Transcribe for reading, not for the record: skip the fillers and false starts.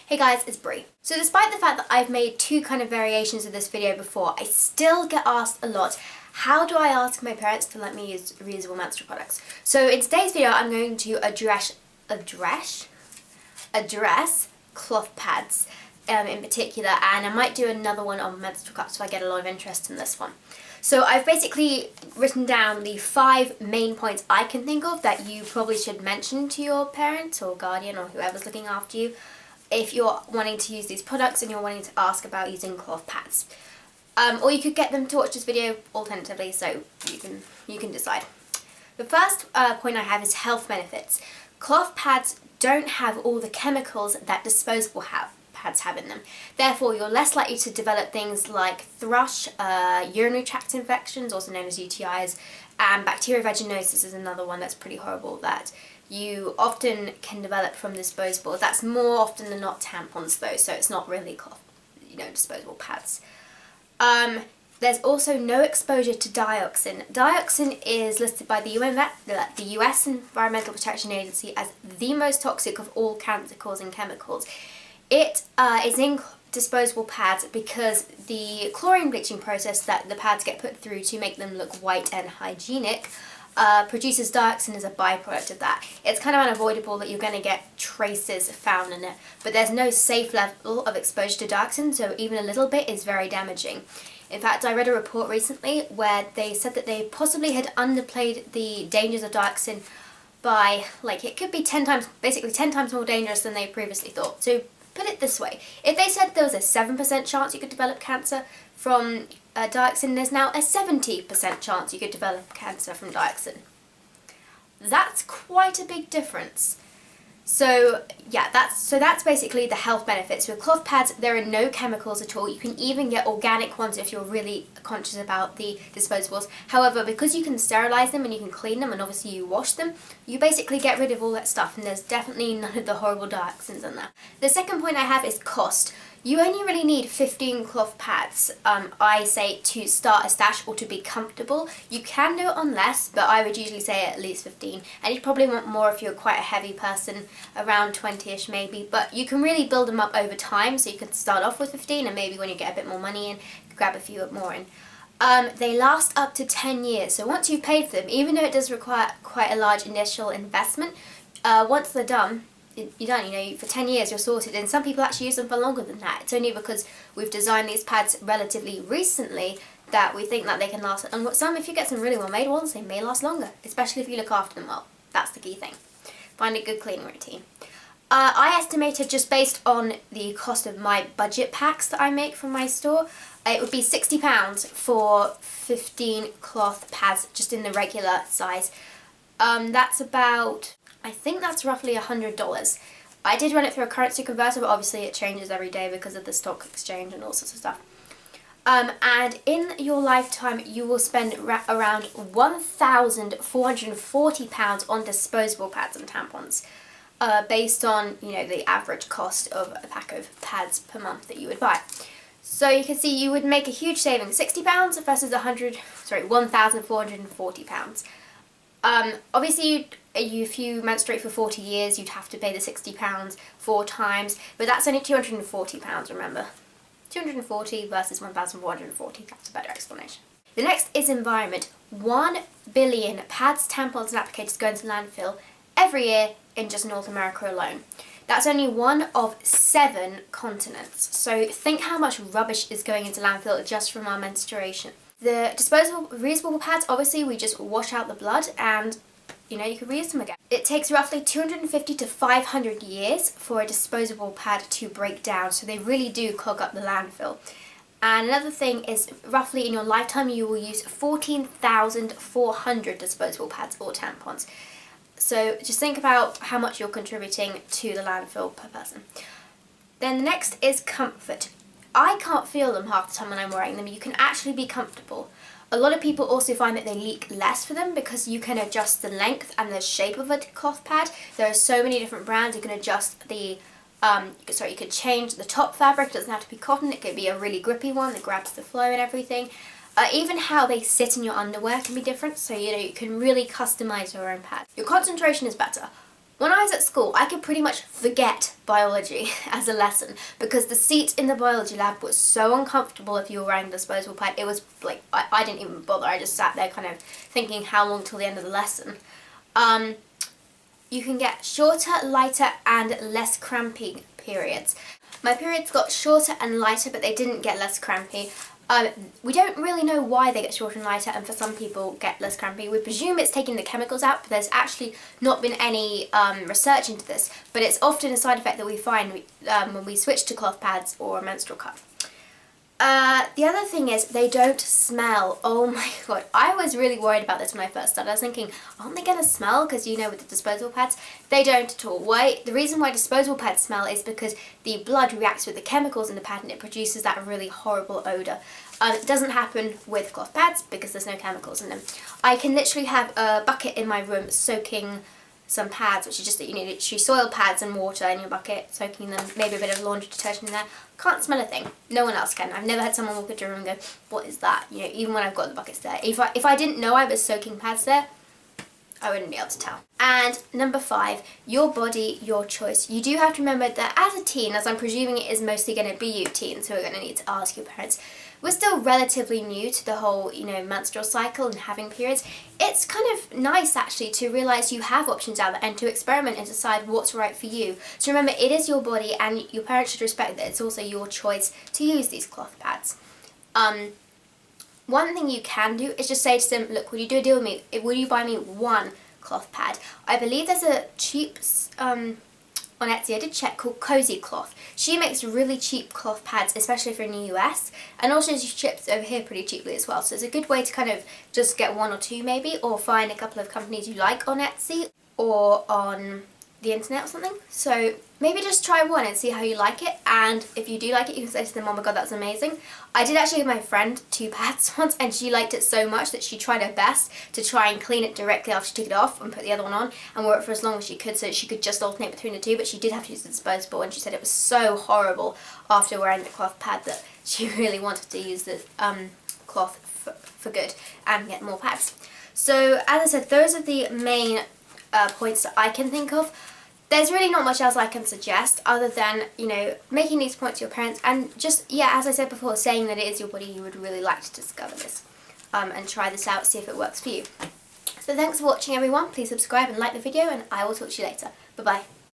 Hey guys, it's Brie. So despite the fact that I've made two kind of variations of this video before, I still get asked a lot, how do I ask my parents to let me use reusable menstrual products? So in today's video I'm going to address cloth pads in particular, and I might do another one on menstrual cups if I get a lot of interest in this one. So I've basically written down the 5 main points I can think of that you probably should mention to your parents or guardian or whoever's looking after you if you're wanting to use these products and you're wanting to ask about using cloth pads. Or you could get them to watch this video alternatively, so you can decide. The first point I have is health benefits. Cloth pads don't have all the chemicals that disposable pads have in them. Therefore, you're less likely to develop things like thrush, urinary tract infections, also known as UTIs, and bacterial vaginosis is another one that's pretty horrible that you often can develop from disposables. That's more often than not tampons though, so it's not really cloth, disposable pads. There's also no exposure to dioxin. Dioxin is listed by the US Environmental Protection Agency as the most toxic of all cancer-causing chemicals. It is in disposable pads because the chlorine bleaching process that the pads get put through to make them look white and hygienic produces dioxin as a byproduct of that. It's kind of unavoidable that you're going to get traces found in it, but there's no safe level of exposure to dioxin, so even a little bit is very damaging. In fact, I read a report recently where they said that they possibly had underplayed the dangers of dioxin by, it could be 10 times more dangerous than they previously thought. So put it this way, if they said there was a 7% chance you could develop cancer from dioxin, there's now a 70% chance you could develop cancer from dioxin. That's quite a big difference. So yeah, that's basically the health benefits. With cloth pads, there are no chemicals at all. You can even get organic ones if you're really conscious about the disposables. However, because you can sterilize them and you can clean them and obviously you wash them, you basically get rid of all that stuff and there's definitely none of the horrible dioxins in there. The second point I have is cost. You only really need 15 cloth pads, I say, to start a stash or to be comfortable. You can do it on less, but I would usually say at least 15. And you'd probably want more if you're quite a heavy person, around 20-ish maybe. But you can really build them up over time, so you can start off with 15 and maybe when you get a bit more money in, grab a few more in. They last up to 10 years, so once you've paid for them, even though it does require quite a large initial investment, once they're done, you're done, for 10 years you're sorted, and some people actually use them for longer than that. It's only because we've designed these pads relatively recently that we think that they can last, and if you get some really well made ones, they may last longer, especially if you look after them well. That's the key thing. Find a good cleaning routine. I estimated, just based on the cost of my budget packs that I make from my store, it would be £60 for 15 cloth pads just in the regular size. That's about, I think that's roughly $100. I did run it through a currency converter, but obviously it changes every day because of the stock exchange and all sorts of stuff. And in your lifetime you will spend around £1,440 on disposable pads and tampons, based on the average cost of a pack of pads per month that you would buy. So you can see you would make a huge saving, £60 versus £1,440. Obviously, if you menstruate for 40 years, you'd have to pay the £60 4 times, but that's only £240, remember. 240 versus 1,440, that's a better explanation. The next is environment. 1 billion pads, tampons and applicators go into landfill every year in just North America alone. That's only one of 7 continents. So think how much rubbish is going into landfill just from our menstruation. The reusable pads, obviously we just wash out the blood and you can reuse them again. It takes roughly 250 to 500 years for a disposable pad to break down, so they really do clog up the landfill. And another thing is, roughly in your lifetime you will use 14,400 disposable pads or tampons. So just think about how much you're contributing to the landfill per person. Then the next is comfort. I can't feel them half the time when I'm wearing them. You can actually be comfortable. A lot of people also find that they leak less for them because you can adjust the length and the shape of a cloth pad. There are so many different brands. You can adjust the, you could change the top fabric. It doesn't have to be cotton. It could be a really grippy one that grabs the flow and everything. Even how they sit in your underwear can be different, so you can really customize your own pad. Your concentration is better. When I was at school, I could pretty much forget biology as a lesson because the seat in the biology lab was so uncomfortable if you were wearing a disposable pad. It was like, I didn't even bother. I just sat there kind of thinking how long till the end of the lesson. You can get shorter, lighter and less cramping periods. My periods got shorter and lighter, but they didn't get less crampy. We don't really know why they get shorter and lighter, and for some people get less crampy. We presume it's taking the chemicals out, but there's actually not been any research into this. But it's often a side effect that we find when we switch to cloth pads or a menstrual cup. The other thing is they don't smell. Oh my god, I was really worried about this when I first started. I was thinking, aren't they going to smell? Because you know, with the disposable pads, they don't at all. The reason why disposable pads smell is because the blood reacts with the chemicals in the pad and it produces that really horrible odour. It doesn't happen with cloth pads because there's no chemicals in them. I can literally have a bucket in my room soaking some pads, which is just that you need literally soil pads and water in your bucket, soaking them, maybe a bit of laundry detergent in there. Can't smell a thing. No one else can. I've never had someone walk into a room and go, what is that? You know, even when I've got the buckets there. If I didn't know I was soaking pads there, I wouldn't be able to tell. And number 5, your body, your choice. You do have to remember that as a teen, as I'm presuming it is mostly going to be you teens who are going to need to ask your parents, we're still relatively new to the whole, you know, menstrual cycle and having periods. It's kind of nice actually to realise you have options out there and to experiment and decide what's right for you. So remember, it is your body and your parents should respect that it's also your choice to use these cloth pads. One thing you can do is just say to them, look, will you do a deal with me? Will you buy me one cloth pad? I believe there's a cheap, on Etsy, I did check, called Cozy Cloth. She makes really cheap cloth pads, especially if you're in the US, and also she ships over here pretty cheaply as well. So it's a good way to kind of just get one or two maybe, or find a couple of companies you like on Etsy or on the internet or something. So maybe just try one and see how you like it, and if you do like it you can say to them, oh my god, that's amazing. I did actually give my friend 2 pads once and she liked it so much that she tried her best to try and clean it directly after she took it off and put the other one on and wear it for as long as she could so that she could just alternate between the two, but she did have to use the disposable and she said it was so horrible after wearing the cloth pad that she really wanted to use the cloth for good and get more pads. So as I said, those are the main points that I can think of. There's really not much else I can suggest other than, you know, making these points to your parents and just, yeah, as I said before, saying that it is your body, you would really like to discover this and try this out, see if it works for you. So thanks for watching everyone, please subscribe and like the video and I will talk to you later. Bye bye.